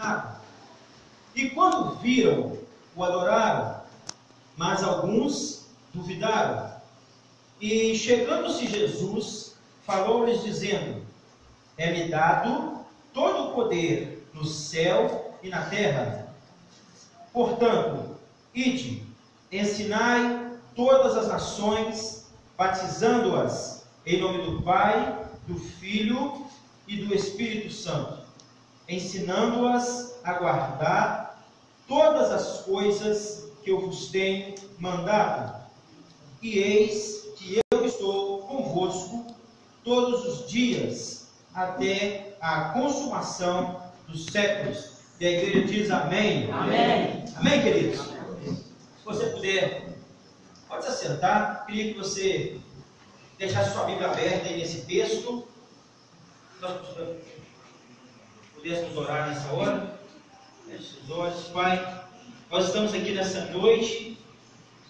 nada. E quando viram, o adoraram, mas alguns duvidaram. E chegando-se Jesus, falou-lhes dizendo: é-me dado todo o poder no céu e na terra. Portanto, ide, ensinai todas as nações, batizando-as em nome do Pai, do Filho e do Espírito Santo, ensinando-as a guardar todas as coisas que eu vos tenho mandado. E eis que eu estou convosco todos os dias, até a consumação dos séculos. E a igreja diz amém. Amém. Amém, queridos? Se você puder, pode se assentar. Queria que você deixasse sua Bíblia aberta aí nesse texto. Nós pudéssemos orar nessa hora. Feche os olhos. Pai, nós estamos aqui nessa noite,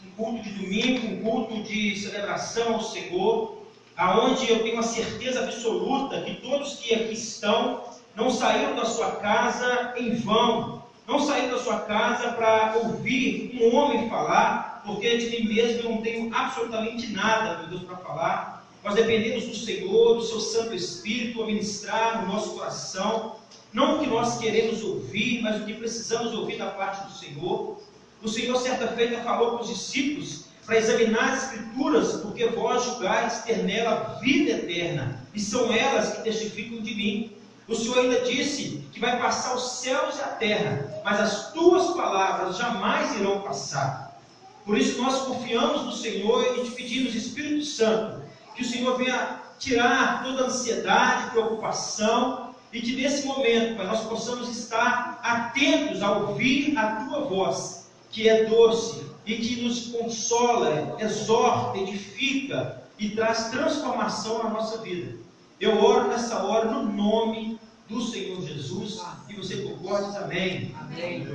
um culto de domingo, um culto de celebração ao Senhor, aonde eu tenho a certeza absoluta que todos que aqui estão não saíram da sua casa em vão, não saíram da sua casa para ouvir um homem falar, porque de mim mesmo eu não tenho absolutamente nada, meu Deus, para falar. Nós dependemos do Senhor, do seu Santo Espírito, a ministrar no nosso coração, não o que nós queremos ouvir, mas o que precisamos ouvir da parte do Senhor. O Senhor, certa feita, falou para os discípulos para examinar as Escrituras, porque vós julgais ter nela vida eterna, e são elas que testificam de mim. O Senhor ainda disse que vai passar os céus e a terra, mas as tuas palavras jamais irão passar. Por isso nós confiamos no Senhor e te pedimos, Espírito Santo, que o Senhor venha tirar toda a ansiedade, preocupação, e que nesse momento nós possamos estar atentos a ouvir a tua voz, que é doce e que nos consola, exorta, edifica e traz transformação na nossa vida. Eu oro nessa hora no nome do Senhor Jesus, e você concorda, diz amém. Amém.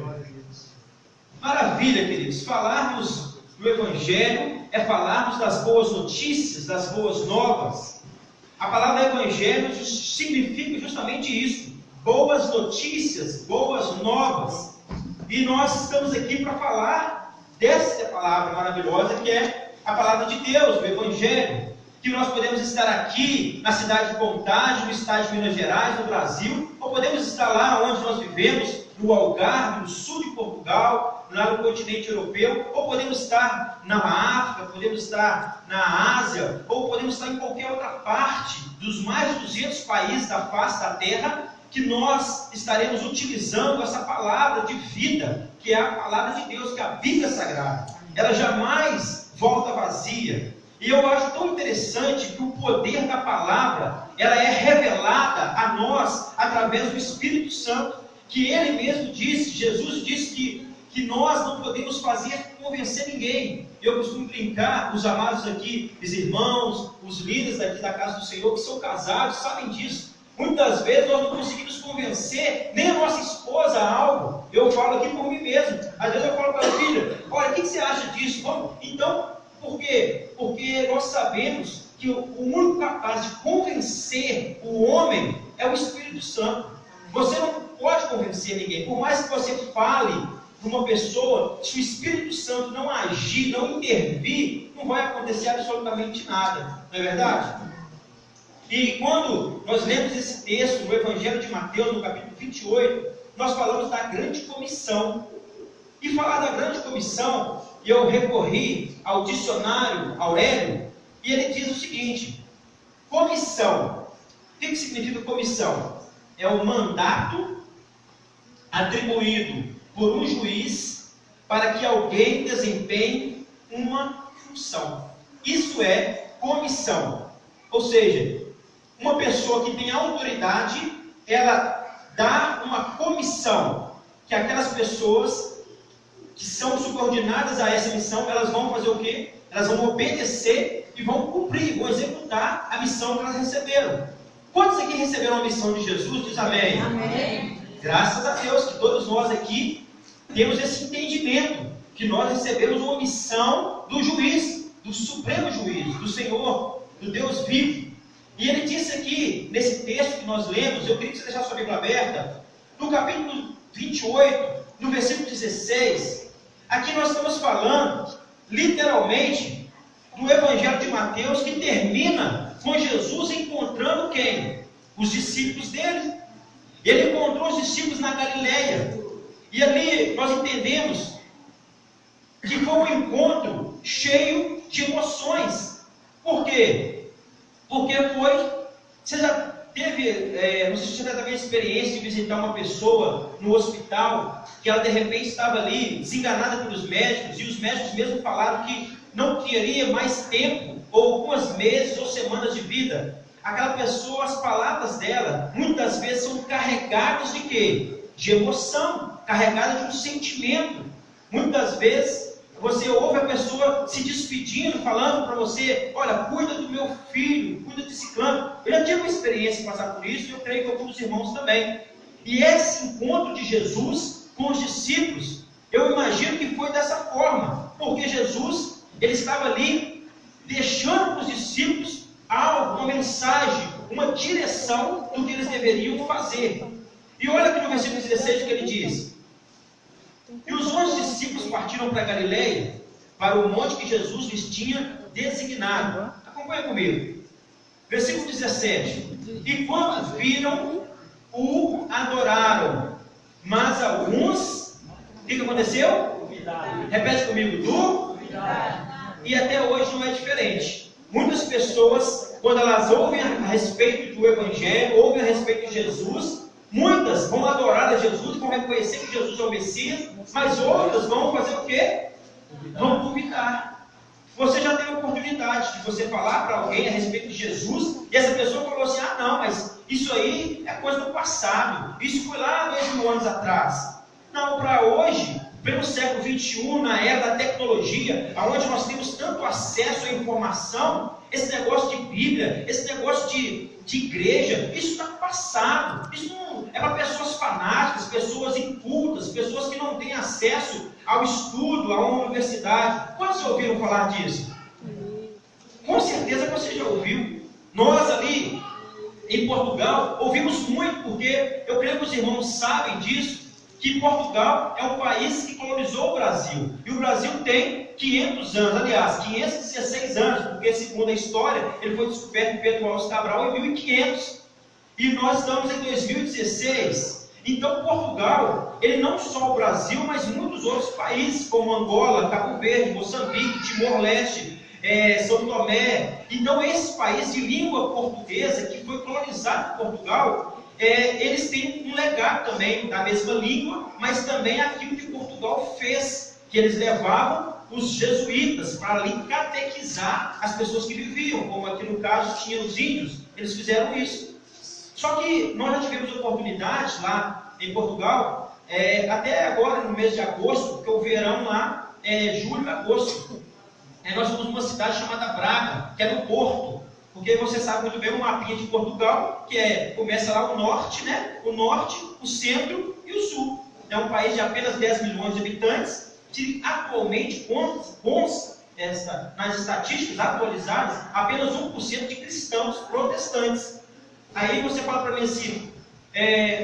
Maravilha, queridos. Falarmos do Evangelho é falarmos das boas notícias, das boas novas. A palavra Evangelho significa justamente isso: boas notícias, boas novas. E nós estamos aqui para falar dessa palavra maravilhosa que é a palavra de Deus, o Evangelho. Que nós podemos estar aqui na cidade de Contagem, no estado de Minas Gerais, no Brasil, ou podemos estar lá onde nós vivemos, no Algarve, no sul de Portugal, lá no continente europeu, ou podemos estar na África, podemos estar na Ásia, ou podemos estar em qualquer outra parte dos mais de 200 países da face da Terra, que nós estaremos utilizando essa palavra de vida, que é a palavra de Deus, que é a Bíblia Sagrada. Ela jamais volta vazia. E eu acho tão interessante que o poder da palavra, ela é revelada a nós através do Espírito Santo, que ele mesmo disse, Jesus disse que nós não podemos convencer ninguém. Eu costumo brincar, os amados aqui, os irmãos, os líderes aqui da casa do Senhor, que são casados, sabem disso. Muitas vezes nós não conseguimos convencer nem a nossa esposa a algo. Eu falo aqui por mim mesmo. Às vezes eu falo para a filha: olha, o que você acha disso? Bom, então, por quê? Porque nós sabemos que o único capaz de convencer o homem é o Espírito Santo. Você não pode convencer ninguém. Por mais que você fale para uma pessoa, se o Espírito Santo não agir, não intervir, não vai acontecer absolutamente nada. Não é verdade? E quando nós lemos esse texto no Evangelho de Mateus, no capítulo 28, nós falamos da grande comissão. E falar da grande comissão, eu recorri ao dicionário Aurélio, e ele diz o seguinte: comissão. O que significa comissão? É o mandato atribuído por um juiz para que alguém desempenhe uma função. Isso é comissão. Ou seja, uma pessoa que tem autoridade, ela dá uma comissão, que aquelas pessoas que são subordinadas a essa missão, elas vão fazer o quê? Elas vão obedecer e vão cumprir, vão executar a missão que elas receberam. Quantos aqui receberam a missão de Jesus? Diz amém. Amém. Graças a Deus que todos nós aqui temos esse entendimento, que nós recebemos uma missão do juiz, do supremo juiz, do Senhor, do Deus vivo. E ele disse aqui, nesse texto que nós lemos, eu queria que você deixasse sua Bíblia aberta, no capítulo 28, no versículo 16, aqui nós estamos falando, literalmente, do Evangelho de Mateus, que termina com Jesus encontrando quem? Os discípulos dele. Ele encontrou os discípulos na Galileia. E ali nós entendemos que foi um encontro cheio de emoções. Por quê? Porque você já teve, não sei se você já teve a experiência de visitar uma pessoa no hospital, que ela de repente estava ali, desenganada pelos médicos, e os médicos mesmo falaram que não teria mais tempo, ou alguns meses ou semanas de vida. Aquela pessoa, as palavras dela, muitas vezes são carregadas de quê? De emoção, carregadas de um sentimento. Muitas vezes você ouve a pessoa se despedindo, falando para você: olha, cuida do meu filho, cuida de ciclano. Eu já tive uma experiência de passar por isso, e eu creio que alguns irmãos também. E esse encontro de Jesus com os discípulos, eu imagino que foi dessa forma, porque Jesus, ele estava ali deixando para os discípulos algo, uma mensagem, uma direção do que eles deveriam fazer. E olha aqui no versículo 16 o que ele diz: e os 11 discípulos partiram para Galileia, para o monte que Jesus lhes tinha designado. Acompanha comigo. Versículo 17. E quando viram, o adoraram. Mas alguns, o que aconteceu? Duvidaram. Repete comigo, Duvidaram. E até hoje não é diferente. Muitas pessoas, quando elas ouvem a respeito do Evangelho, ouvem a respeito de Jesus, muitas vão adorar a Jesus, vão reconhecer que Jesus é o Messias, mas outras vão fazer o quê? Vão duvidar. Você já teve a oportunidade de você falar para alguém a respeito de Jesus, e essa pessoa falou assim: ah não, mas isso aí é coisa do passado, isso foi lá 2000 anos atrás. Não, para hoje, pelo século 21, na era da tecnologia, onde nós temos tanto acesso à informação, esse negócio de Bíblia, esse negócio de igreja, isso está passado. Isso não é para pessoas fanáticas, pessoas incultas, pessoas que não têm acesso ao estudo, a uma universidade. Quantos já ouviram falar disso? Com certeza você já ouviu. Nós ali em Portugal ouvimos muito, porque eu creio que os irmãos sabem disso, que Portugal é um país que colonizou o Brasil. E o Brasil tem 500 anos, aliás, 516 anos, porque segundo a história, ele foi descoberto por Pedro Álvares Cabral em 1500. E nós estamos em 2016. Então Portugal, ele não só o Brasil, mas muitos outros países, como Angola, Cabo Verde, Moçambique, Timor-Leste, São Tomé. Então esses países de língua portuguesa, que foi colonizado por Portugal, eles têm um legado também da mesma língua, mas também aquilo que Portugal fez, que eles levavam os jesuítas para ali catequizar as pessoas que viviam, como aqui no caso tinha os índios, eles fizeram isso. Só que nós já tivemos oportunidade lá em Portugal, até agora no mês de agosto, porque o verão lá é julho e agosto. Nós fomos numa cidade chamada Braga, que é no Porto. Porque você sabe muito bem o mapinha de Portugal, que começa lá o norte, né? O norte, o centro e o sul. É um país de apenas 10 milhões de habitantes, que atualmente consta nas estatísticas atualizadas, apenas 1% de cristãos protestantes. Aí você fala para mim assim,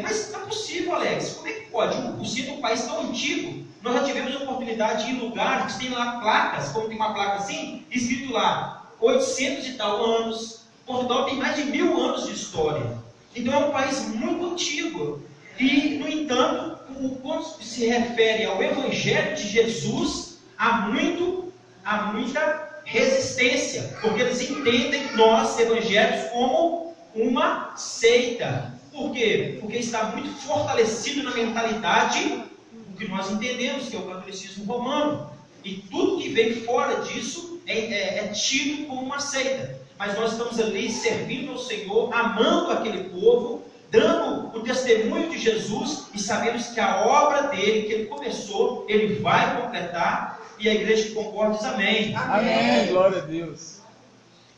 mas não é possível, Alex, como é que pode? 1% é um país tão antigo. Nós já tivemos a oportunidade de ir em lugares que tem lá placas, como tem uma placa assim, escrito lá, 800 e tal anos. Portugal tem mais de 1000 anos de história. Então é um país muito antigo. E, no entanto, quando se refere ao Evangelho de Jesus, há muita resistência. Porque eles entendem nós, evangélicos, como uma seita. Por quê? Porque está muito fortalecido na mentalidade o que nós entendemos, que é o catolicismo romano. E tudo que vem fora disso é tido como uma seita. Mas nós estamos ali servindo ao Senhor, amando aquele povo, dando o testemunho de Jesus e sabemos que a obra dele, que ele começou, ele vai completar. E a igreja que concorda diz amém. Amém. Glória a Deus.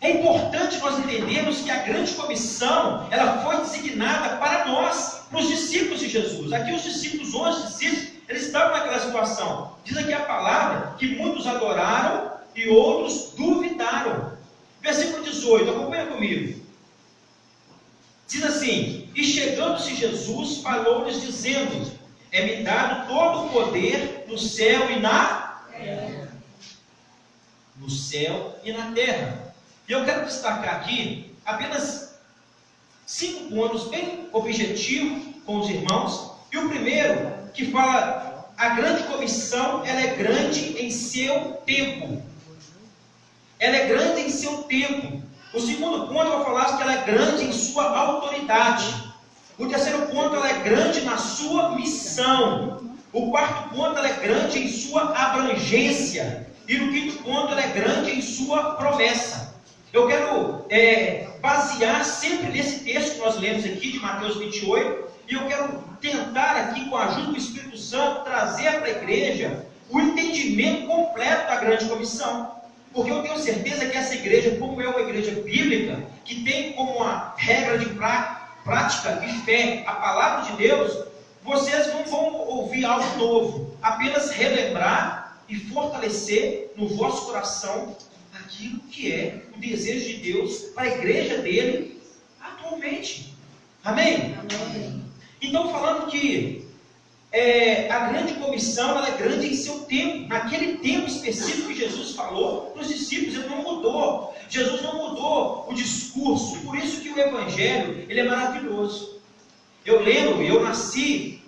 É importante nós entendermos que a grande comissão, ela foi designada para nós, para os discípulos de Jesus. Aqui os discípulos, 11 discípulos, eles estavam naquela situação. Diz aqui a palavra que muitos adoraram e outros duvidaram. Versículo 18, acompanha comigo. Diz assim: E chegando-se Jesus, falou-lhes dizendo: é-me dado todo o poder no céu e na terra. No céu e na terra. E eu quero destacar aqui apenas 5 pontos bem objetivos com os irmãos. E o primeiro, que fala: a grande comissão, ela é grande em seu tempo. Ela é grande em seu tempo. O segundo ponto, eu vou falar que ela é grande em sua autoridade. O terceiro ponto, ela é grande na sua missão. O quarto ponto, ela é grande em sua abrangência. E no quinto ponto, ela é grande em sua promessa. Eu quero basear sempre nesse texto que nós lemos aqui, de Mateus 28, e eu quero tentar aqui, com a ajuda do Espírito Santo, trazer para a igreja o entendimento completo da grande comissão. Porque eu tenho certeza que essa igreja, como é uma igreja bíblica, que tem como uma regra de prática e fé a palavra de Deus, vocês não vão ouvir algo novo, apenas relembrar e fortalecer no vosso coração aquilo que é o desejo de Deus para a igreja dele atualmente. Amém? Amém. Então, falando que a grande comissão, ela é grande em seu tempo. Naquele tempo específico que Jesus falou para os discípulos, ele não mudou. Jesus não mudou o discurso. Por isso que o Evangelho, ele é maravilhoso. Eu lembro, eu nasci,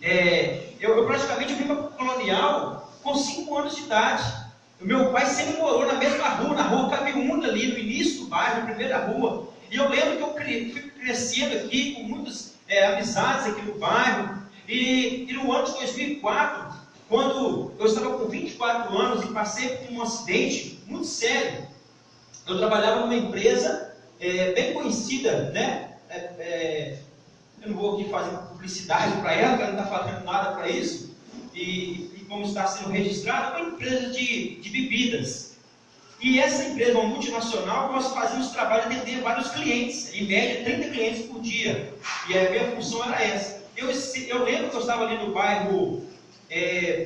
eu praticamente vim para o Colonial com 5 anos de idade. O meu pai sempre morou na mesma rua, na rua Cabiúna, ali no início do bairro, na primeira rua. E eu lembro que eu fui crescendo aqui com muitas amizades aqui no bairro. E no ano de 2004, quando eu estava com 24 anos e passei por um acidente muito sério, eu trabalhava numa empresa bem conhecida, né? Eu não vou aqui fazer publicidade para ela, porque ela não está fazendo nada para isso, e como está sendo registrada, uma empresa de bebidas. E essa empresa, uma multinacional, nós fazíamos trabalho de atender vários clientes, em média 30 clientes por dia, e a minha função era essa. Eu lembro que eu estava ali no bairro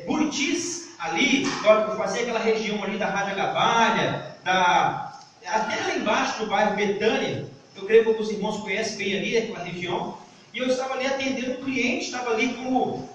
Buritis, ali, eu fazia aquela região ali da Rádio Agabalha, até lá embaixo no bairro Betânia. Eu creio que os irmãos conhecem bem ali aquela região. E eu estava ali atendendo um cliente, estava ali como,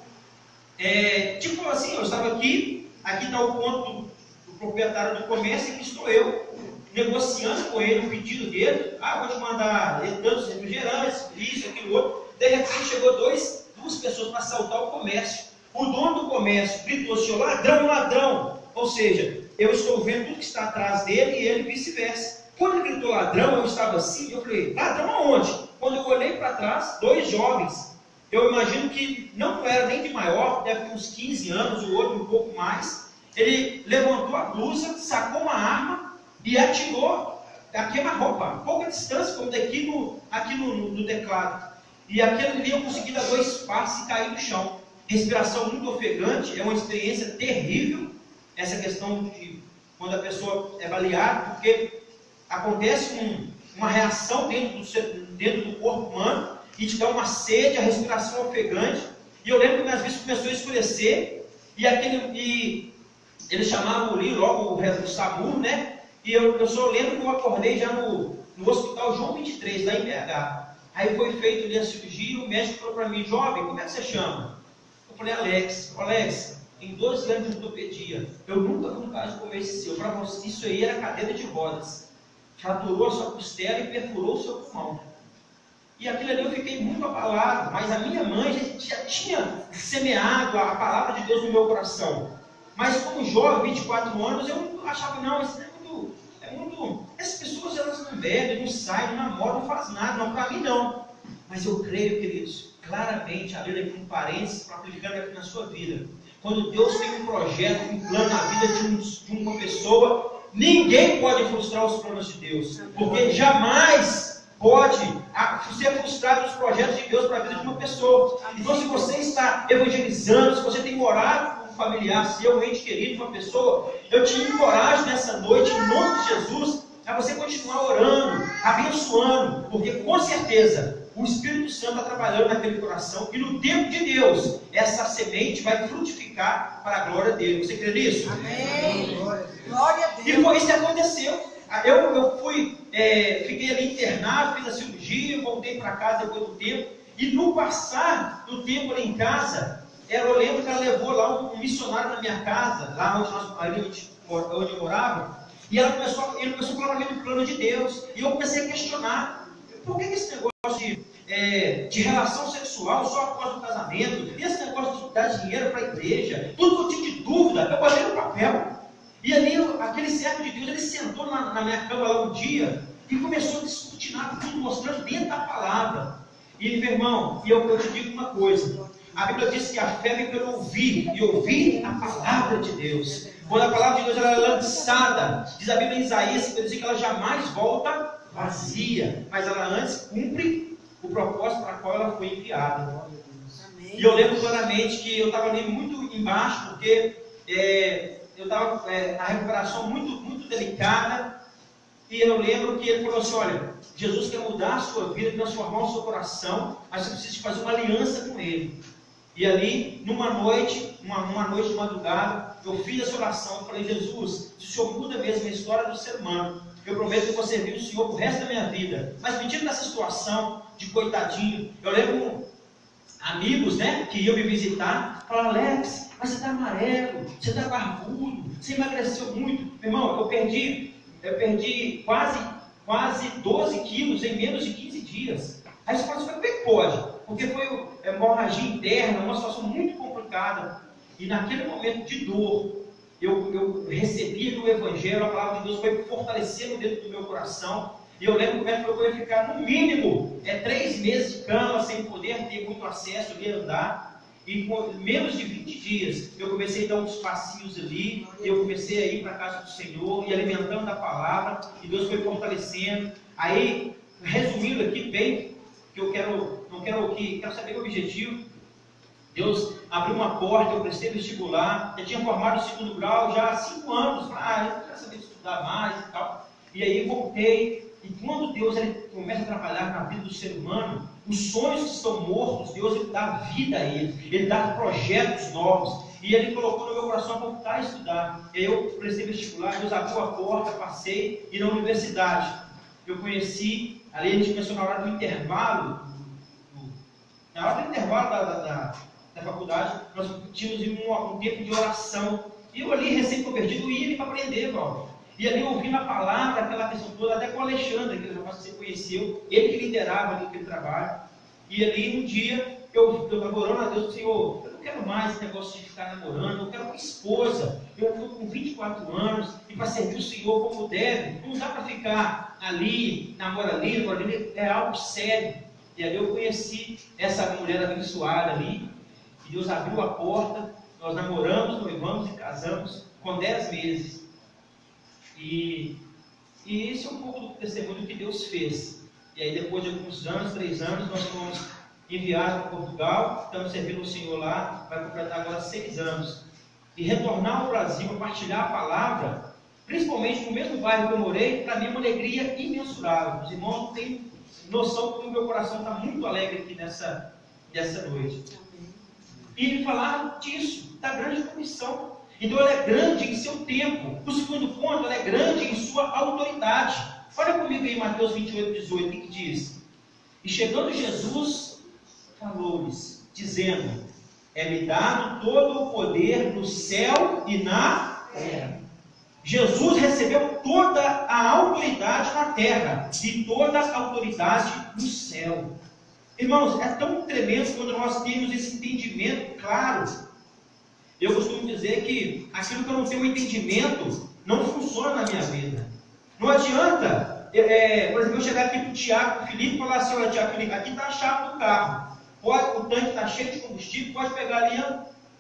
tipo assim, eu estava aqui está o ponto do proprietário do comércio, e aqui estou eu, negociando com ele o pedido dele. Vou te mandar tantos refrigerantes, isso, aquilo, outro. De repente chegou duas pessoas para assaltar o comércio. O dono do comércio gritou assim: ladrão, ladrão. Ou seja, eu estou vendo tudo que está atrás dele e ele vice-versa. Quando ele gritou ladrão, eu estava assim, eu falei: ladrão aonde? Quando eu olhei para trás, 2 jovens. Eu imagino que não era nem de maior, deve ter uns 15 anos, o outro um pouco mais. Ele levantou a blusa, sacou uma arma e atirou a queima-roupa, pouca distância, como daqui no teclado. E aquele ali eu consegui dar 2 passos e cair no chão. Respiração muito ofegante, é uma experiência terrível, essa questão de quando a pessoa é baleada, porque acontece uma reação dentro do corpo humano, e te dá uma sede, a respiração ofegante. E eu lembro que minhas vistas começou a escurecer, e eles chamavam ali logo o SAMU, né? E eu só lembro que eu acordei já no hospital João 23, lá em BH. Aí foi feita ali a cirurgia, o médico falou para mim: jovem, como é que você chama? Eu falei: Alex. Alex, em 12 anos de ortopedia, eu nunca vi um caso como esse seu. Para você, isso aí era cadeira de rodas. Fraturou a sua costela e perfurou o seu pulmão. E aquilo ali eu fiquei muito abalado, mas a minha mãe já tinha semeado a palavra de Deus no meu coração. Mas como jovem, 24 anos, eu achava: não, isso é muito... Essas pessoas, elas não bebem, não saem, não namoram, não fazem nada, não, para mim não. Mas eu creio, queridos, claramente, abrindo aqui um parênteses para aplicar aqui na sua vida. Quando Deus tem um projeto, um plano na vida de uma pessoa, ninguém pode frustrar os planos de Deus, porque jamais pode ser frustrado os projetos de Deus para a vida de uma pessoa. Então, se você está evangelizando, se você tem orado com um familiar seu, um ente querido, uma pessoa, eu te encorajo nessa noite, em nome de Jesus, a você continuar orando, abençoando, porque com certeza o Espírito Santo está trabalhando naquele coração, e no tempo de Deus, essa semente vai frutificar para a glória dele. Você crê nisso? Amém. Glória a Deus. E foi isso que aconteceu. Eu fiquei ali internado, fiz a cirurgia, voltei para casa depois do tempo, E no passar do tempo ali em casa, eu lembro que ela levou lá um missionário na minha casa, lá onde eu morava, e ele começou a falar para mim do plano de Deus. E eu comecei a questionar, por que esse negócio de relação sexual só após o casamento, e esse negócio de dar dinheiro para a igreja, tudo que eu tinha de dúvida, eu botei no papel. E ali, aquele servo de Deus, ele sentou na minha cama lá um dia, e começou a descortinar tudo, mostrando dentro da palavra. E meu irmão, eu te digo uma coisa, a Bíblia diz que a fé vem pelo ouvir, e ouvir a palavra de Deus. Quando a palavra de Deus ela é lançada, diz a Bíblia em Isaías 55 que ela jamais volta vazia, mas ela antes cumpre o propósito para o qual ela foi enviada. E eu lembro claramente que eu estava ali muito embaixo, porque eu estava na recuperação muito delicada, e eu lembro que ele falou assim, olha, Jesus quer mudar a sua vida, transformar o seu coração, mas você precisa fazer uma aliança com Ele. E ali, numa noite de madrugada, eu fiz essa oração, eu falei, Jesus, se o Senhor muda mesmo a história do ser humano, eu prometo que vou servir o Senhor pro resto da minha vida. Mas me tira dessa situação de coitadinho. Eu lembro amigos, né, que iam me visitar, falaram, Alex, mas você está amarelo, você está barbudo, você emagreceu muito. Meu irmão, eu perdi quase 12 quilos em menos de 15 dias. Aí você fala assim, como é que pode? Porque foi hemorragia interna, uma situação muito complicada. E naquele momento de dor, eu recebi do Evangelho, a palavra de Deus foi fortalecendo dentro do meu coração. E eu lembro que eu ia ficar no mínimo 3 meses de cama, sem poder ter muito acesso ali a andar. E com menos de 20 dias, eu comecei a dar uns passinhos ali, e eu comecei a ir para a casa do Senhor, e alimentando a palavra, e Deus foi fortalecendo. Aí, resumindo aqui bem, que eu quero saber o objetivo. Deus abriu uma porta, eu prestei vestibular, eu tinha formado o 2º grau já há 5 anos, eu não quero saber estudar mais e tal. E aí voltei, e quando Deus ele começa a trabalhar na vida do ser humano, os sonhos que estão mortos, Deus ele dá vida a ele dá projetos novos, e Ele colocou no meu coração para voltar a estudar. E aí eu prestei vestibular, Deus abriu a porta, passei, e na universidade eu conheci, ali a gente começou na hora do intervalo, da faculdade, nós tínhamos um tempo de oração, e eu ali recém-convertido ia ali para aprender, Valdir. E ali ouvindo a palavra, aquela questão toda, até com o Alexandre, aquele rapaz que você conheceu, ele que liderava ali aquele trabalho. E ali um dia, eu estava orando a Deus, Senhor, eu não quero mais esse negócio de ficar namorando, eu quero uma esposa. Eu estou com 24 anos, e para servir o Senhor como deve, não dá para ficar ali, namora ali, é algo sério. E ali eu conheci essa mulher abençoada ali, e Deus abriu a porta, nós namoramos, noivamos e casamos com 10 meses. E esse é um pouco do testemunho que Deus fez. E aí depois de alguns anos, 3 anos, nós fomos enviados para Portugal, estamos servindo o Senhor lá, vai completar agora 6 anos. E retornar ao Brasil, partilhar a palavra, principalmente no mesmo bairro que eu morei, para mim é uma alegria imensurável. Os irmãos não têm noção que o meu coração está muito alegre aqui nessa noite. E me falaram disso, da grande comissão. Então ela é grande em seu tempo. O segundo ponto, ela é grande em sua autoridade. Olha comigo aí Mateus 28, 18, o que diz? E chegando Jesus, falou-lhes, dizendo, é-me dado todo o poder no céu e na terra. Jesus recebeu toda a autoridade na terra e toda a autoridade no céu. Irmãos, é tão tremendo quando nós temos esse entendimento claro. Eu costumo dizer que aquilo que eu não tenho entendimento não funciona na minha vida. Não adianta, por exemplo, eu chegar aqui para o Tiago, para o Felipe e falar assim, olha Tiago, Felipe, aqui está a chave do carro. O tanque está cheio de combustível, pode pegar ali.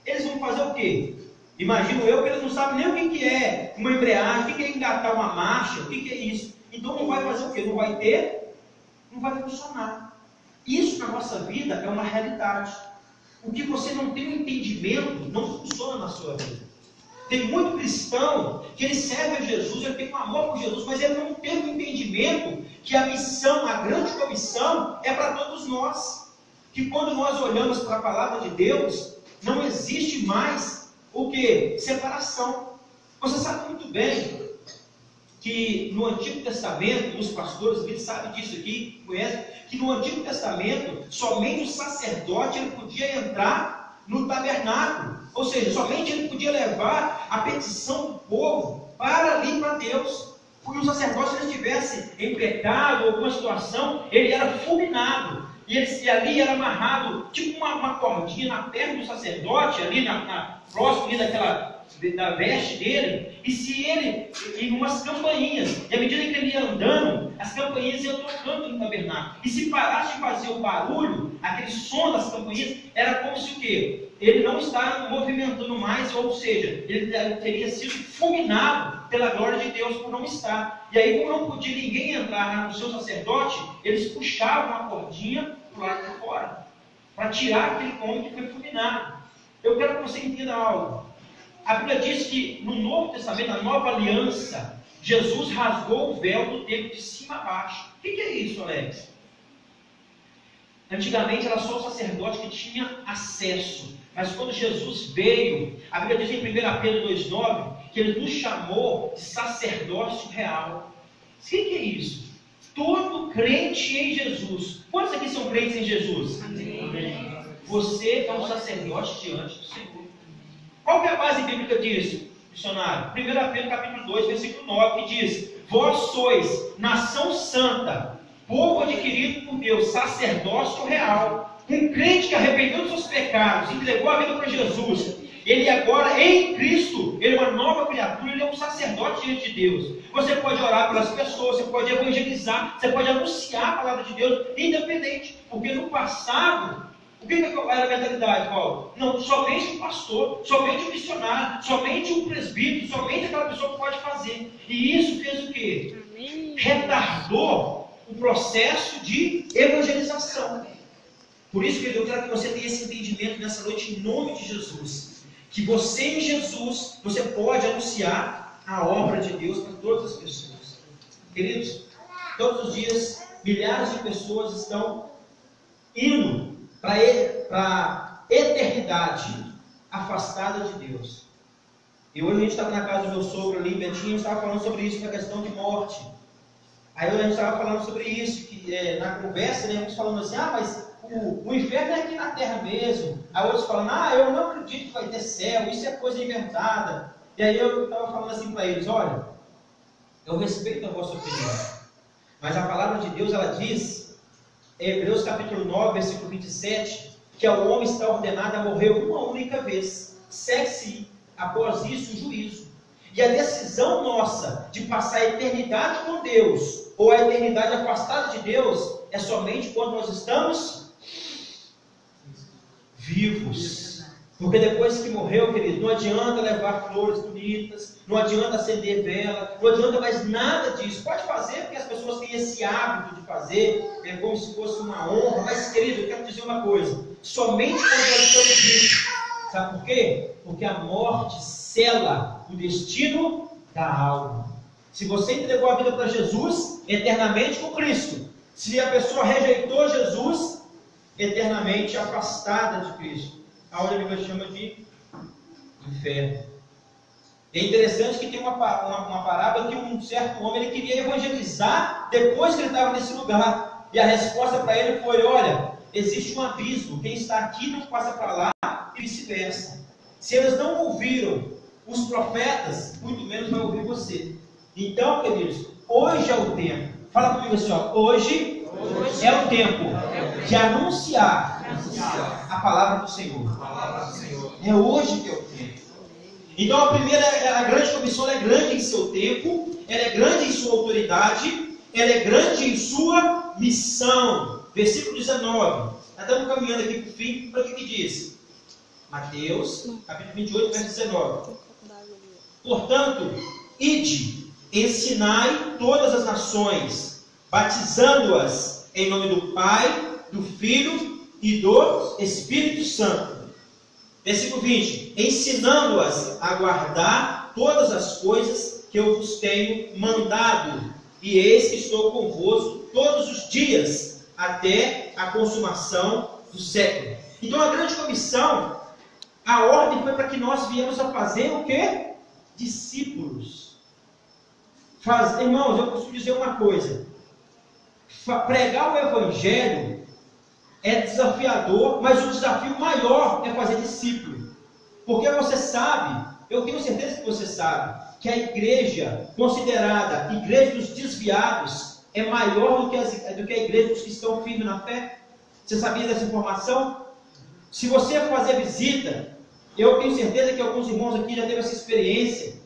Eles vão fazer o quê? Imagino eu que eles não sabem nem o que é uma embreagem, o que é engatar uma marcha, o que é isso. Então não vai fazer o quê? Não vai funcionar. Isso na nossa vida é uma realidade. O que você não tem um entendimento não funciona na sua vida. Tem muito cristão que ele serve a Jesus, ele tem um amor por Jesus, mas ele não tem um entendimento que a missão, a grande comissão é para todos nós. Que quando nós olhamos para a palavra de Deus, não existe mais o que? Separação. Você sabe muito bem que no Antigo Testamento, os pastores, eles sabem disso aqui, conhecem, que no Antigo Testamento, somente o sacerdote ele podia entrar no tabernáculo. Ou seja, somente ele podia levar a petição do povo para ali, para Deus. Porque o sacerdote, se ele estivesse em pecado ou alguma situação, ele era fulminado. E ali era amarrado, tipo uma cordinha na perna do sacerdote, ali próximo ali da veste dele. E se ele, em umas campainhas, e à medida que ele ia andando, as campainhas iam tocando no tabernáculo. E se parasse de fazer o barulho, aquele som das campainhas, era como se o quê? Ele não estava movimentando mais, ou seja, ele teria sido fulminado pela glória de Deus por não estar. E aí, como não podia ninguém entrar no seu sacerdote, eles puxavam a cordinha para o lado de fora, para tirar aquele homem que foi fulminado. Eu quero que você entenda algo. A Bíblia diz que no Novo Testamento, na Nova Aliança, Jesus rasgou o véu do templo de cima a baixo. O que é isso, Alex? Antigamente era só o sacerdote que tinha acesso. Mas quando Jesus veio, a Bíblia diz em 1 Pedro 2,9 que ele nos chamou de sacerdócio real. O que é isso? Todo crente em Jesus. Quantos aqui são crentes em Jesus? Amém. Você é um sacerdote diante do Senhor. Qual que é a base bíblica disso, missionário? 1 Pedro capítulo 2, versículo 9, que diz: vós sois nação santa, povo adquirido por Deus, sacerdócio real. Um crente que arrependeu dos seus pecados, entregou a vida para Jesus, ele agora em Cristo, ele é uma nova criatura, ele é um sacerdote diante de Deus. Você pode orar pelas pessoas, você pode evangelizar, você pode anunciar a palavra de Deus, independente, porque no passado, o que era a mentalidade, Paulo? Não, somente o pastor, somente o missionário, somente o presbítero, somente aquela pessoa que pode fazer. E isso fez o quê? Retardou o processo de evangelização. Por isso, querido, eu quero que você tenha esse entendimento nessa noite, em nome de Jesus. Que você em Jesus, você pode anunciar a obra de Deus para todas as pessoas. Queridos, todos os dias, milhares de pessoas estão indo para a eternidade afastada de Deus. E hoje a gente estava na casa do meu sogro ali, Betinho, a gente estava falando sobre isso, na questão de morte. Aí a gente estava falando sobre isso, que na conversa, né, uns falando assim, mas o inferno é aqui na terra mesmo. Aí outros falando, eu não acredito que vai ter céu, isso é coisa inventada. E aí eu estava falando assim para eles, olha, eu respeito a vossa opinião, mas a palavra de Deus, ela diz, em Hebreus capítulo 9, versículo 27, que ao homem está ordenado a morrer uma única vez, segue-se após isso o juízo. E a decisão nossa de passar a eternidade com Deus, ou a eternidade afastada de Deus, é somente quando nós estamos vivos. Porque depois que morreu, querido, não adianta levar flores bonitas, não adianta acender vela, não adianta mais nada disso. Pode fazer, porque as pessoas têm esse hábito de fazer, é como se fosse uma honra. Mas, querido, eu quero dizer uma coisa: somente quando nós estamos vivos. Sabe por quê? Porque a morte sela o destino da alma. Se você entregou a vida para Jesus, eternamente com Cristo. Se a pessoa rejeitou Jesus, eternamente afastada de Cristo. Aonde a Bíblia chama de inferno. É interessante que tem uma parábola que um certo homem ele queria evangelizar depois que ele estava nesse lugar. E a resposta para ele foi: olha, existe um abismo, quem está aqui não passa para lá e vice-versa. Se eles não ouviram os profetas, muito menos vai ouvir você. Então, queridos, hoje é o tempo. Fala comigo assim, hoje é o tempo de anunciar a palavra do Senhor. É hoje que é o tempo. Então a primeira, a grande comissão, ela é grande em seu tempo, ela é grande em sua autoridade, ela é grande em sua missão. Versículo 19. Estamos caminhando aqui para o fim. Para o que diz? Mateus, capítulo 28, verso 19. Portanto, ide, ensinai todas as nações, batizando-as em nome do Pai, do Filho e do Espírito Santo. Versículo 20. Ensinando-as a guardar todas as coisas que eu vos tenho mandado. E eis que estou convosco todos os dias, até a consumação do século. Então a grande comissão, a ordem foi para que nós viemos a fazer o quê? Discípulos. Irmãos, eu costumo dizer uma coisa. Pregar o Evangelho é desafiador, mas o desafio maior é fazer discípulo. Porque você sabe, eu tenho certeza que você sabe, que a igreja considerada igreja dos desviados é maior do que a igreja dos que estão firmes na fé. Você sabia dessa informação? Se você fazer visita, eu tenho certeza que alguns irmãos aqui já teve essa experiência.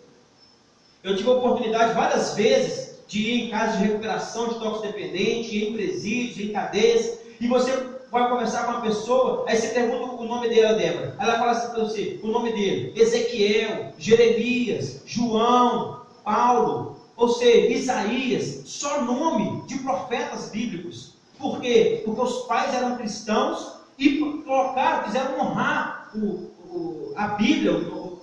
Eu tive a oportunidade várias vezes de ir em casas de recuperação de toxicodependente, em presídios, em cadeias, e você vai conversar com uma pessoa, aí você pergunta o nome dela, Débora. Ela fala assim para você, o nome dele: Ezequiel, Jeremias, João, Paulo, ou seja, Isaías, só nome de profetas bíblicos. Por quê? Porque os pais eram cristãos e quiseram honrar a Bíblia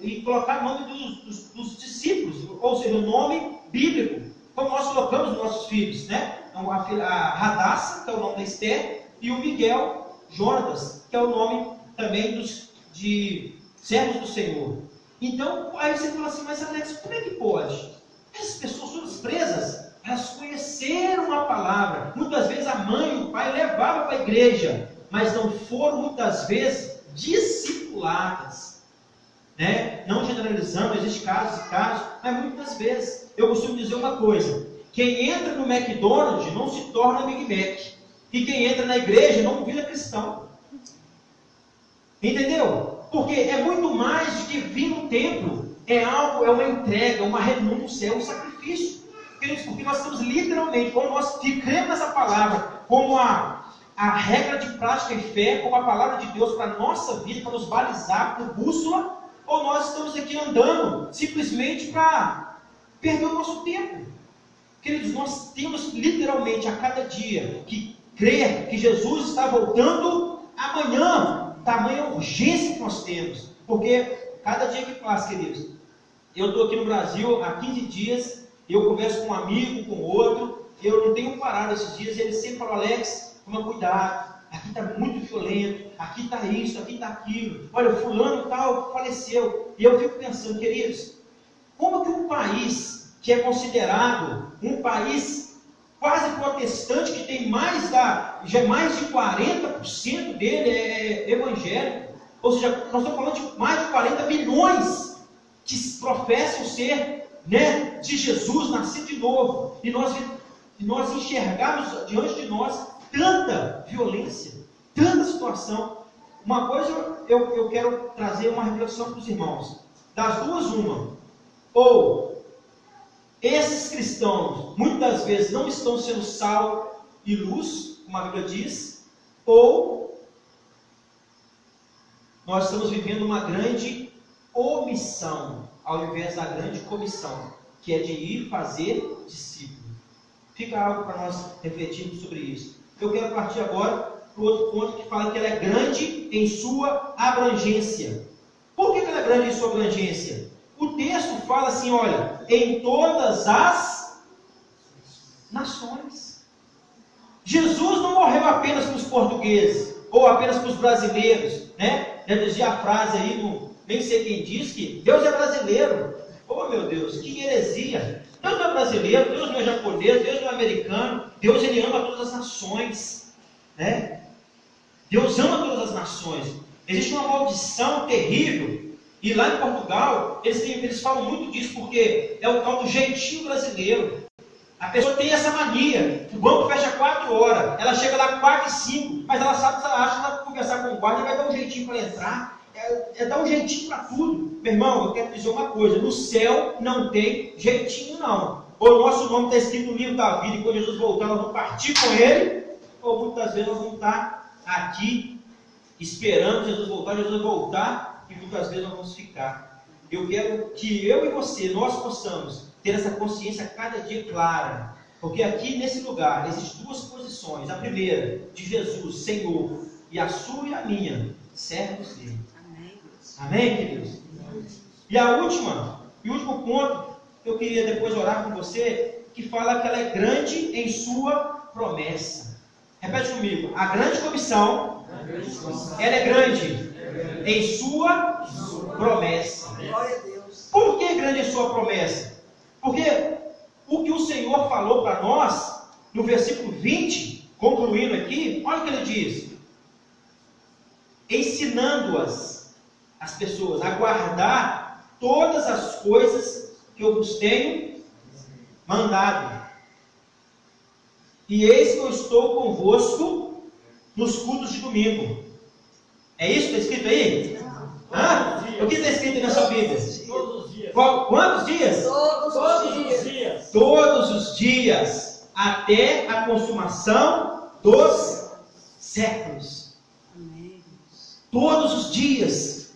e colocar o nome dos discípulos, ou seja, o nome bíblico, como nós colocamos nos nossos filhos, né? A Radassa, que é o nome da Esther, e o Miguel Jonatas, que é o nome também de servos do Senhor. Então, aí você fala assim: mas Alex, como é que pode? Essas pessoas todas presas, elas conheceram a palavra. Muitas vezes a mãe e o pai levavam para a igreja, mas não foram muitas vezes discipuladas. Né? Não generalizando, existem casos e casos, mas muitas vezes, eu costumo dizer uma coisa: quem entra no McDonald's não se torna Big Mac, e quem entra na igreja não vira cristão. Entendeu? Porque é muito mais do que vir no templo, é uma entrega, uma renúncia, é um sacrifício. Porque nós estamos literalmente, quando nós cremos nessa palavra como a regra de prática e fé, como a palavra de Deus para a nossa vida, para nos balizar, por bússola, ou nós estamos aqui andando simplesmente para perder o nosso tempo. Queridos, nós temos literalmente a cada dia que crer que Jesus está voltando amanhã, tamanha urgência que nós temos. Porque cada dia que passa, queridos, eu estou aqui no Brasil há 15 dias, eu converso com um amigo, com outro, eu não tenho parado esses dias, ele sempre fala: Alex, toma cuidado, aqui está muito violento, aqui está isso, aqui está aquilo, olha, fulano tal faleceu. E eu fico pensando, queridos, como que um país que é considerado um país quase protestante, que tem mais de 40% dele é evangélico, ou seja, nós estamos falando de mais de 40 milhões que professam ser, né, de Jesus, nascido de novo, e nós enxergarmos diante de nós tanta violência, tanta situação. Uma coisa eu quero trazer uma reflexão para os irmãos: das duas, uma, ou esses cristãos muitas vezes não estão sendo sal e luz, como a Bíblia diz, ou nós estamos vivendo uma grande omissão ao invés da grande comissão, que é de ir fazer discípulo. Fica algo para nós refletirmos sobre isso. Eu quero partir agora para o outro ponto, que fala que ela é grande em sua abrangência. Por que ela é grande em sua abrangência? O texto fala assim: olha, em todas as nações. Jesus não morreu apenas para os portugueses, ou apenas para os brasileiros, né? Já dizia a frase aí, nem sei quem diz, que Deus é brasileiro. Oh meu Deus, que heresia! Deus não é brasileiro, Deus não é japonês, Deus não é americano, Deus ele ama todas as nações, né? Deus ama todas as nações. Existe uma maldição terrível, e lá em Portugal eles falam muito disso, porque é o tal do jeitinho brasileiro. A pessoa tem essa mania: o banco fecha 4 horas, ela chega lá 4 e 5, mas ela sabe que ela acha que ela vai conversar com o guarda, vai dar um jeitinho para entrar. É dar um jeitinho para tudo. Meu irmão, eu quero dizer uma coisa: no céu não tem jeitinho não. Ou o nosso nome está escrito no livro da vida, e quando Jesus voltar nós vamos partir com ele, ou muitas vezes nós vamos estar aqui esperando Jesus voltar, e muitas vezes nós vamos ficar. Eu quero que eu e você, nós possamos ter essa consciência cada dia clara, porque aqui nesse lugar existem 2 posições: a primeira, de Jesus, Senhor, e a sua e a minha, servos dele. Amém, queridos? E a última, e o último ponto, eu queria depois orar com você, que fala que ela é grande em sua promessa. Repete comigo: a grande comissão, ela é grande em sua promessa. Glória a Deus. Por que grande em sua promessa? Porque o que Senhor falou para nós, no versículo 20, concluindo aqui, olha o que ele diz: ensinando-as, as pessoas, a guardar todas as coisas que eu vos tenho mandado. E eis que eu estou convosco nos cultos de domingo. É isso que está escrito aí? Hã? O que está escrito aí na sua Bíblia? Todos os dias. Quantos dias? Todos os dias. Todos os dias, até a consumação dos séculos. Amém. Todos os dias.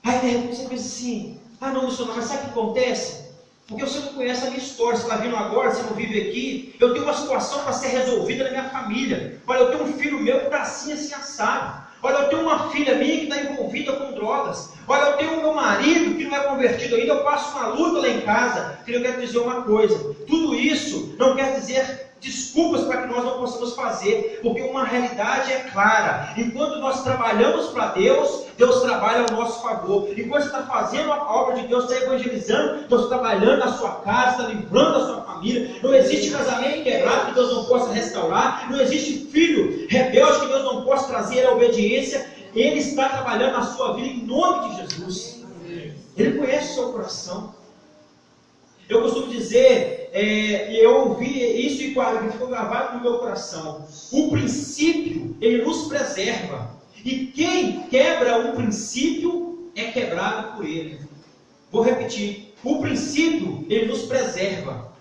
Aí você pensa assim: ah não, missionário, mas sabe o que acontece? Porque você não conhece a minha história, você está vindo agora, você não vive aqui. Eu tenho uma situação para ser resolvida na minha família. Olha, eu tenho um filho meu que está assim assado. Olha, eu tenho uma filha minha que está envolvida com drogas. Olha, eu tenho o meu marido que não é convertido ainda. Eu passo uma luta lá em casa. Eu quero dizer uma coisa: tudo isso não quer dizer desculpas para que nós não possamos fazer, porque uma realidade é clara: enquanto nós trabalhamos para Deus, Deus trabalha ao nosso favor. Enquanto você está fazendo a obra de Deus, está evangelizando, Deus está trabalhando na sua casa, está livrando a sua família. Não existe casamento quebrado que Deus não possa restaurar. Não existe filho rebelde que Deus não possa trazer a obediência. Ele está trabalhando na sua vida em nome de Jesus. Ele conhece o seu coração. Eu costumo dizer, e eu ouvi isso e ficou gravado no meu coração: o princípio, ele nos preserva. E quem quebra um princípio é quebrado por ele. Vou repetir: o princípio, ele nos preserva.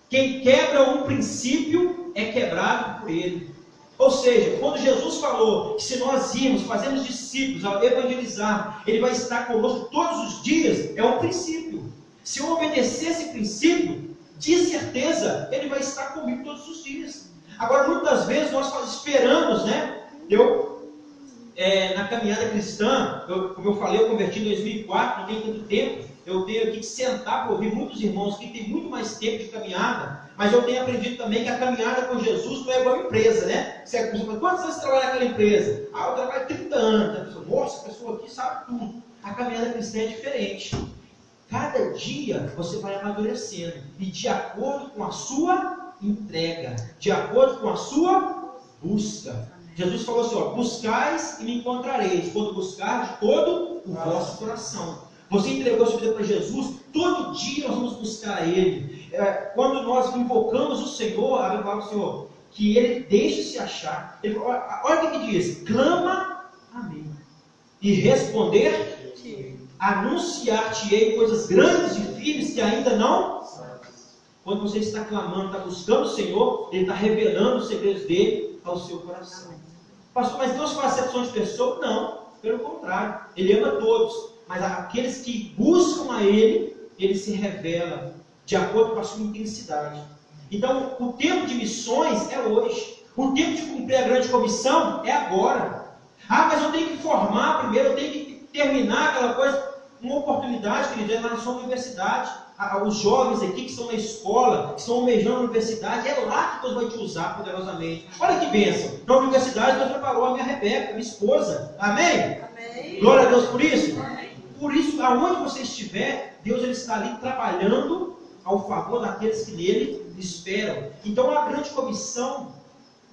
Quem quebra um princípio é quebrado por ele. Ou seja, quando Jesus falou que se nós irmos, fazermos discípulos, ao evangelizar, ele vai estar conosco todos os dias, é um princípio. Se eu obedecer esse princípio, de certeza, ele vai estar comigo todos os dias. Agora, muitas vezes nós esperamos, né? Na caminhada cristã, como eu falei, eu converti em 2004, não tem tanto tempo. Eu tenho aqui que sentar para ouvir muitos irmãos que têm muito mais tempo de caminhada, mas eu tenho aprendido também que a caminhada com Jesus não é igual a empresa, né? Você pergunta: quantos anos você trabalha naquela empresa? Eu trabalho 30 anos. A pessoa: nossa, a pessoa aqui sabe tudo. A caminhada cristã é diferente. Cada dia você vai amadurecendo, e de acordo com a sua entrega, de acordo com a sua busca. Jesus falou assim: ó, buscais e me encontrareis, quando buscar de todo o vosso coração. Você entregou sua vida para Jesus, todo dia nós vamos buscar a Ele. Quando nós invocamos o Senhor, a Bíblia fala para o Senhor que Ele deixa se achar. Ele, olha o que diz: clama a mim, e responder, anunciar-te-ei coisas grandes e firmes que ainda não. Quando você está clamando, está buscando o Senhor, Ele está revelando os segredos dele ao seu coração. Pastor, mas Deus faz acepção de pessoas? Não, pelo contrário, Ele ama todos. Mas aqueles que buscam a Ele, Ele se revela de acordo com a sua intensidade. Então, o tempo de missões é hoje. O tempo de cumprir a grande comissão é agora. Ah, mas eu tenho que formar primeiro, eu tenho que terminar aquela coisa. Uma oportunidade, querido, é na sua universidade. Os jovens aqui que estão na escola, que estão almejando a universidade, é lá que Deus vai te usar poderosamente. Olha que bênção! Na universidade Deus preparou a minha Rebeca, minha esposa. Amém? Amém. Glória a Deus por isso. Amém. Por isso, aonde você estiver, Deus ele está ali trabalhando ao favor daqueles que nele esperam. Então a grande comissão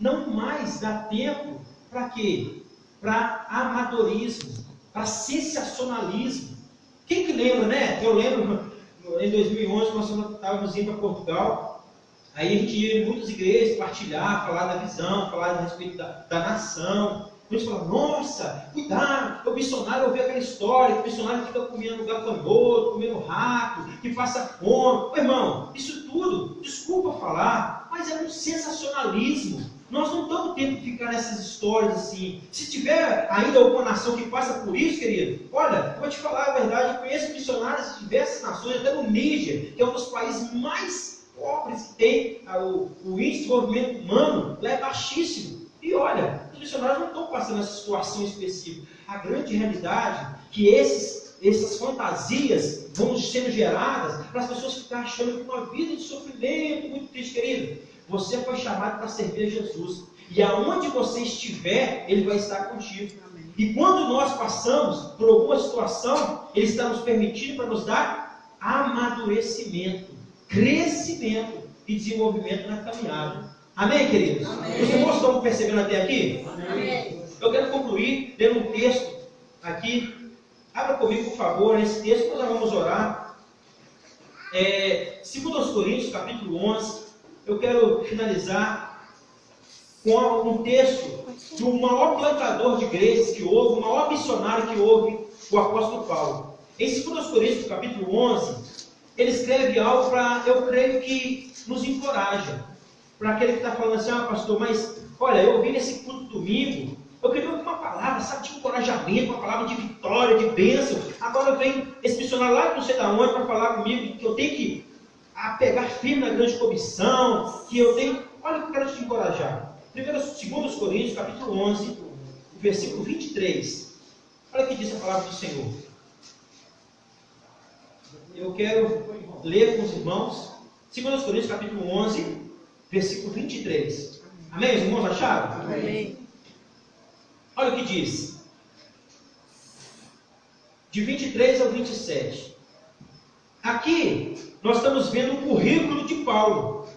não mais dá tempo para quê? Para amadorismo, para sensacionalismo. Quem que lembra, né? Eu lembro em 2011 nós estávamos indo para Portugal. Aí a gente ia em muitas igrejas partilhar, falar da visão, falar a respeito da nação. A gente fala: nossa, cuidado, o missionário ouve aquela história, que o missionário fica comendo gafanhoto, comendo rato, que passa fome. Ô, irmão, isso tudo, desculpa falar, mas é um sensacionalismo. Nós não estamos tendo que ficar nessas histórias assim. Se tiver ainda alguma nação que passa por isso, querido, olha, eu vou te falar a verdade, eu conheço missionários de diversas nações, até no Níger, que é um dos países mais pobres que tem, o índice de desenvolvimento humano lá é baixíssimo. E olha, os missionários não estão passando essa situação específica. A grande realidade é que essas fantasias vão sendo geradas para as pessoas ficarem achando que uma vida de sofrimento muito triste, querido. Você foi chamado para servir a Jesus. E aonde você estiver, Ele vai estar contigo. Amém. E quando nós passamos por alguma situação, Ele está nos permitindo para nos dar amadurecimento, crescimento. e desenvolvimento na caminhada. Amém, queridos? Amém. Os irmãos estão percebendo até aqui? Amém. Eu quero concluir lendo um texto aqui. Abra comigo, por favor, esse texto, nós vamos orar. 2 Coríntios, capítulo 11. Eu quero finalizar com um texto do maior plantador de igrejas que houve, o maior missionário que houve, o apóstolo Paulo. Em 2 Coríntios, capítulo 11, ele escreve algo para, eu creio que nos encoraja. Para aquele que está falando assim, pastor, mas olha, eu ouvi nesse culto domingo, eu queria ouvir uma palavra, sabe, de encorajamento, uma palavra de vitória, de bênção. Agora vem esse missionário lá de não sei da onde para falar comigo que eu tenho que pegar firme na grande comissão, que eu tenho. Olha o que eu quero te encorajar. 2 Coríntios, capítulo 11, versículo 23. Olha o que diz a palavra do Senhor. Eu quero ler com os irmãos. 2 Coríntios, capítulo 11, versículo 23. Amém? Os irmãos acharam? Amém. Olha o que diz. De 23 ao 27. Aqui, nós estamos vendo o currículo de Paulo.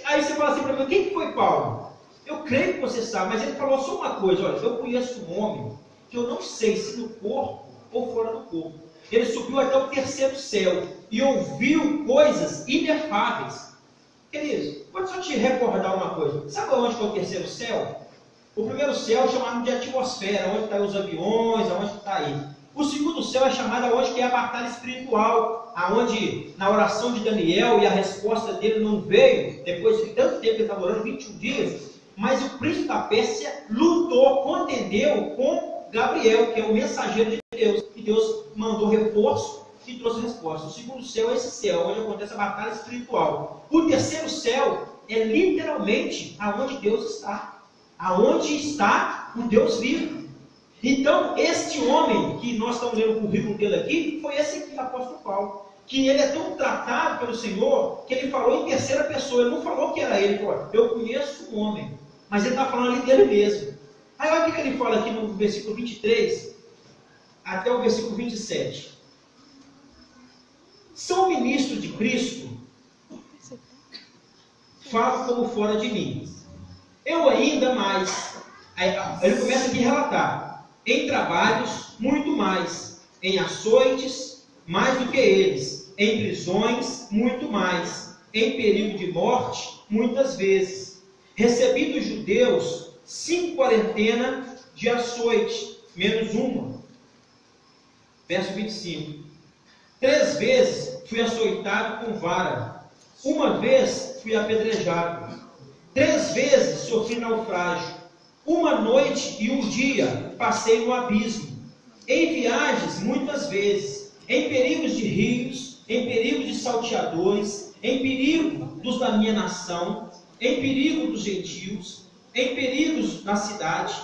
Aí você fala assim para mim, quem que foi Paulo? Eu creio que você sabe, mas ele falou só uma coisa. Olha, eu conheço um homem que eu não sei se no corpo ou fora do corpo. Ele subiu até o 3º céu e ouviu coisas inefáveis. Queridos, pode só te recordar uma coisa. Sabe onde que é o 3º céu? O 1º céu é chamado de atmosfera, onde estão os aviões, onde está aí. O 2º céu é chamado onde que é a batalha espiritual, aonde na oração de Daniel e a resposta dele não veio, depois de tanto tempo que ele estava orando, 21 dias, mas o príncipe da Pérsia lutou, contendeu com Gabriel, que é o mensageiro de Deus, e Deus mandou reforço e trouxe resposta. O 2º céu é esse céu, onde acontece a batalha espiritual. O 3º céu é literalmente aonde Deus está, aonde está o Deus vivo. Então, este homem que nós estamos lendo o currículo dele aqui, foi esse aqui, o apóstolo Paulo, que ele é tão tratado pelo Senhor, que ele falou em 3ª pessoa, ele não falou que era ele, ele falou, eu conheço um homem, mas ele está falando ali dele mesmo. Aí olha o que ele fala aqui no versículo 23, até o versículo 27. São ministros de Cristo, falo como fora de mim. Eu ainda mais. Aí, ele começa aqui a relatar. Em trabalhos, muito mais. Em açoites, mais do que eles. Em prisões, muito mais. Em perigo de morte, muitas vezes. Recebi dos judeus 5 quarentenas de açoite, menos uma. Verso 25. 3 vezes fui açoitado com vara. 1 vez fui apedrejado. 3 vezes sofri naufrágio. 1 noite e 1 dia passei no abismo. Em viagens muitas vezes. Em perigos de rios. Em perigo de salteadores. Em perigo dos da minha nação. Em perigo dos gentios. Em perigos na cidade.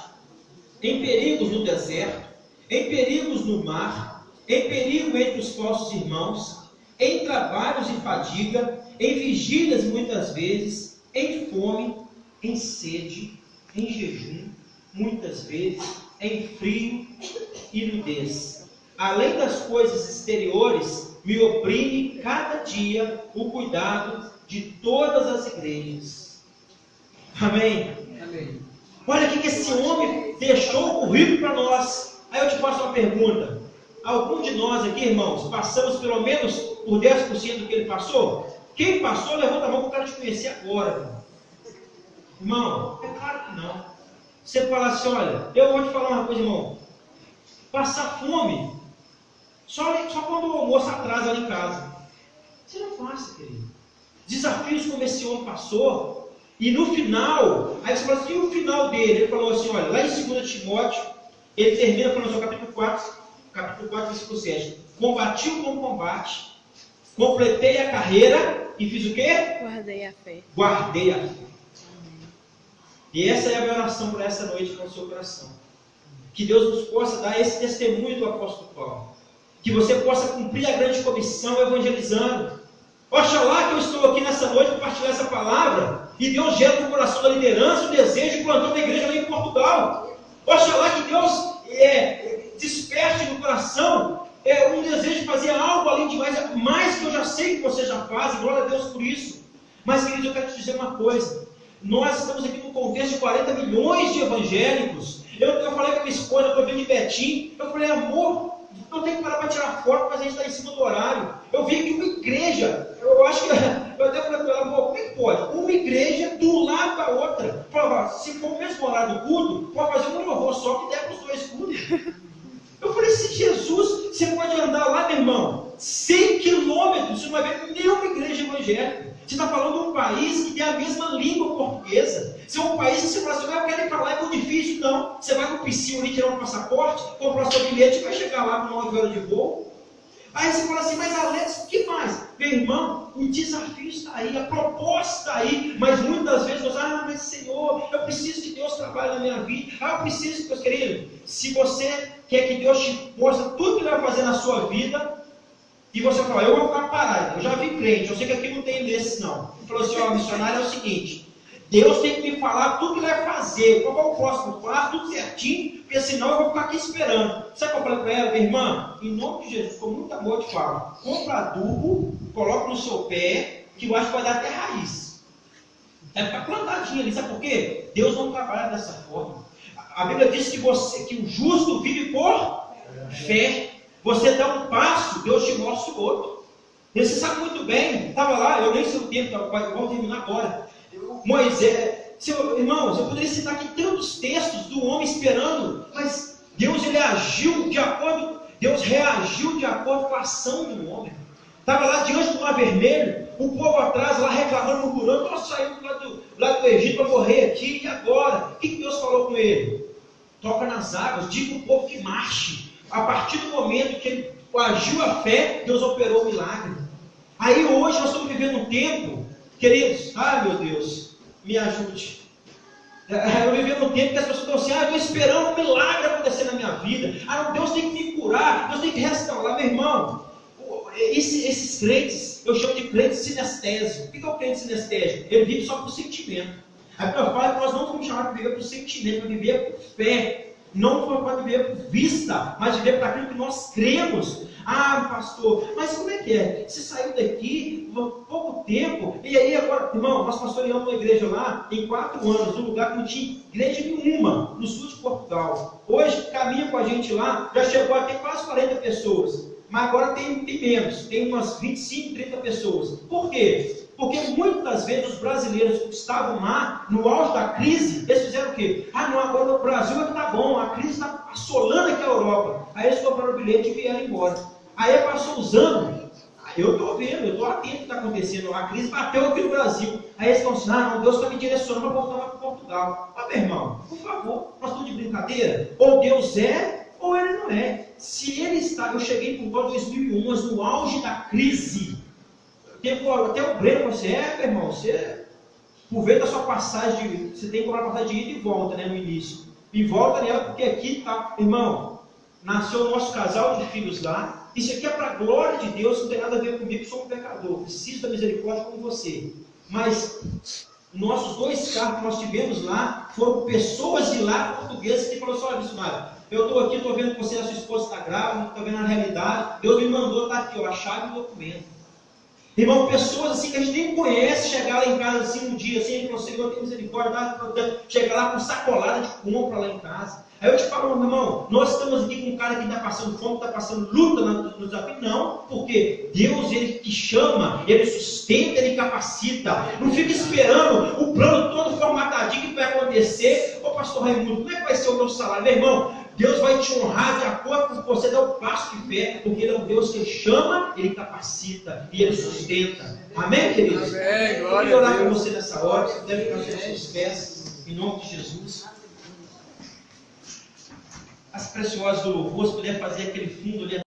Em perigos no deserto. Em perigos no mar. Em perigo entre os falsos irmãos. Em trabalhos e fadiga. Em vigílias muitas vezes. Em fome. Em sede. Em jejum, muitas vezes, em frio e nudez. Além das coisas exteriores, me oprime cada dia o cuidado de todas as igrejas. Amém? Amém. Olha o que esse homem deixou o currículo para nós. Aí eu te faço uma pergunta. Algum de nós aqui, irmãos, passamos pelo menos por 10% do que ele passou? Quem passou, levanta a mão para eu quero te conhecer agora. Irmão, é claro que não. Você fala assim, olha, eu vou te falar uma coisa, irmão. Passar fome, só quando o almoço atrasa lá em casa. Você não passa, querido. Desafios como esse homem passou, e no final, aí você fala assim, e o final dele? Ele falou assim, olha, lá em 2 Timóteo, ele termina falando assim, capítulo 4, versículo 7. Combati o bom combate, completei a carreira, e fiz o quê? Guardei a fé. Guardei a fé. E essa é a minha oração por essa noite no seu coração. Que Deus nos possa dar esse testemunho do apóstolo Paulo. Que você possa cumprir a grande comissão evangelizando. Oxalá que eu estou aqui nessa noite para partilhar essa palavra e Deus gera no coração da liderança o desejo de plantar uma igreja lá em Portugal. Oxalá que Deus desperte no coração um desejo de fazer algo além de mais que eu já sei que você já faz, e glória a Deus por isso. Mas, queridos, eu quero te dizer uma coisa. Nós estamos aqui no contexto de 40 milhões de evangélicos. Eu falei com a minha esposa, eu estou vindo de Betim. Eu falei, amor, não tem que parar para tirar foto, mas a gente está em cima do horário. Eu vi que uma igreja, eu acho que, eu até falei para ela, amor, como é que pode? Uma igreja do lado da outra. Se for o mesmo horário do culto, pode fazer um louvor só que der para os dois cultos. Eu falei, se Jesus, você pode andar lá, meu irmão, 100 quilômetros, você não vai ver nenhuma igreja evangélica. Você está falando de um país que tem a mesma língua portuguesa. Se é um país que você fala assim, eu quero ir para lá, é muito difícil, então. Você vai no PSIL ali tirar um passaporte, comprar o seu bilhete e vai chegar lá com 9 horas de voo. Aí você fala assim, mas Alex, o que mais? Meu irmão, o desafio está aí, a proposta está aí, mas muitas vezes nós, mas Senhor, eu preciso que Deus trabalhe na minha vida. Eu preciso que Deus, querido, se você quer que Deus te mostre tudo que Ele vai fazer na sua vida, e você fala, eu vou ficar parado, eu já vi crente, eu sei que aqui não tem desses não. Ele falou assim, missionário, é o seguinte, Deus tem que me falar tudo que Ele vai fazer, qual é o próximo passo, tudo certinho, porque senão eu vou ficar aqui esperando. Sabe o que eu falei para ela? Minha irmã, em nome de Jesus, com muito amor eu te falo, compra adubo, coloca no seu pé, que eu acho que vai dar até raiz. Vai ficar plantadinho ali, sabe por quê? Deus não trabalha dessa forma. A Bíblia diz que o justo vive por fé. Você dá um passo, Deus te mostra o outro. E você sabe muito bem, estava lá, eu nem sei o tempo, vamos terminar agora. Moisés, irmãos, eu poderia citar aqui tantos textos do homem esperando, mas Deus ele agiu de acordo, Deus reagiu de acordo com a ação do homem. Estava lá diante do Mar Vermelho, o povo atrás lá reclamando, murmurando, nós saímos lá do Egito para morrer aqui, e agora? O que Deus falou com ele? Toca nas águas, diga ao povo que marche. A partir do momento que ele agiu a fé, Deus operou o milagre. Aí hoje nós estamos vivendo um tempo, queridos, meu Deus, me ajude. Eu vivendo um tempo que as pessoas estão assim, eu estou esperando um milagre acontecer na minha vida. Não, Deus tem que me curar, Deus tem que restaurar. Meu irmão, esses crentes, eu chamo de crente sinestésio. O que é o crente sinestésio? Ele vive só por sentimento. A Bíblia fala que nós não vamos chamar de viver por sentimento, para viver por fé. Não pode viver por vista, mas viver para aquilo que nós cremos. Pastor, mas como é que é? Você saiu daqui há pouco tempo, e aí agora, irmão, nós pastoreamos uma igreja lá em 4 anos, num lugar que não tinha igreja nenhuma, no sul de Portugal. Hoje, caminha com a gente lá, já chegou a ter quase 40 pessoas, mas agora tem menos, tem umas 25, 30 pessoas. Por quê? Porque muitas vezes os brasileiros que estavam lá, no auge da crise, eles fizeram o quê? Não, agora o Brasil é que está bom, a crise está assolando aqui a Europa. Aí eles compraram o bilhete e vieram embora. Aí passou os anos, eu estou vendo, eu estou atento ao que está acontecendo, a crise bateu aqui no Brasil. Aí eles estão assim, não, Deus está me direcionando para voltar lá para Portugal. Meu irmão, por favor, nós estamos de brincadeira? Ou Deus é, ou Ele não é. Se Ele está, eu cheguei em Portugal em 2011, no auge da crise. Até o Breno, meu irmão, você, por ver da sua passagem, você tem que comprar passagem de ida e volta, né, no início. E volta nela, porque aqui está, irmão, nasceu o nosso casal de filhos lá. Isso aqui é para a glória de Deus, não tem nada a ver comigo, sou um pecador, preciso da misericórdia como você. Mas nossos 2 carros que nós tivemos lá, foram pessoas de lá, portuguesas, que falaram assim, olha, missionário, eu estou aqui, estou vendo que você e a sua esposa está grávida, estou vendo a realidade, Deus me mandou, está aqui, a chave e o documento. Irmão, pessoas assim que a gente nem conhece, chegar lá em casa assim um dia, assim, o Senhor tem misericórdia, chegar lá com sacolada de compra lá em casa. Aí eu te falo, meu irmão, nós estamos aqui com um cara que está passando fome, está passando luta no desafio. Não, porque Deus, Ele te chama, Ele sustenta, Ele capacita. Não fica esperando o plano todo formatadinho que vai acontecer. Ô pastor Raimundo, como é que vai ser o meu salário? Meu irmão, Deus vai te honrar de acordo com o que você dá o passo de fé, porque Ele é um Deus que Ele chama, Ele capacita e Ele sustenta. Amém, queridos? Amém, Eu queria orar com você nessa hora, você deve ficar nos seus pés, em nome de Jesus. As preciosas do louvor, se puder fazer aquele fundo ali.